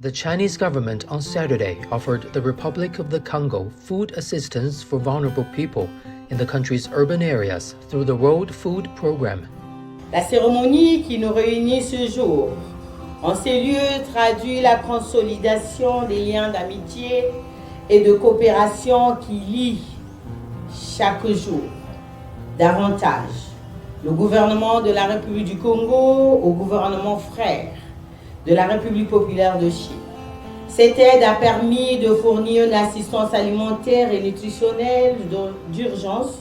The Chinese government on Saturday offered the Republic of the Congo food assistance for vulnerable people in the country's urban areas through the World Food Program. La cérémonie qui nous réunit ce jour en ces lieux traduit la consolidation des liens d'amitié et de coopération qui lient chaque jour davantage le gouvernement de la République du Congo au gouvernement frère de la République populaire de Chine. Cette aide a permis de fournir une assistance alimentaire et nutritionnelle d'urgence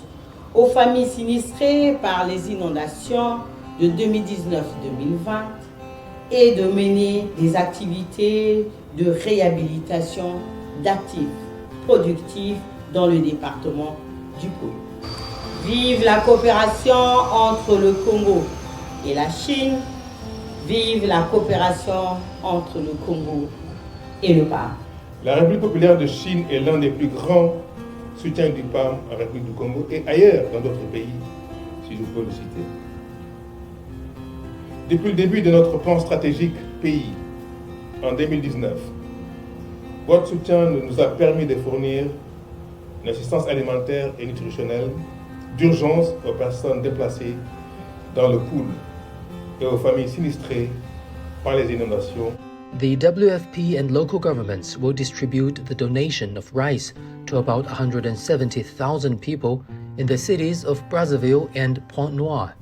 aux familles sinistrées par les inondations de 2019-2020 et de mener des activités de réhabilitation d'actifs productifs dans le département du Congo. Vive la coopération entre le Congo et la Chine. Vive la coopération entre le Congo et le PAM. La République populaire de Chine est l'un des plus grands soutiens du PAM en République du Congo et ailleurs dans d'autres pays, si je peux le citer. Depuis le début de notre plan stratégique pays, en 2019, votre soutien nous a permis de fournir une assistance alimentaire et nutritionnelle d'urgence aux personnes déplacées dans le pool et aux familles sinistrées par les inondations. The WFP and local governments will distribute the donation of rice to about 170,000 people in the cities of Brazzaville and Pointe-Noire.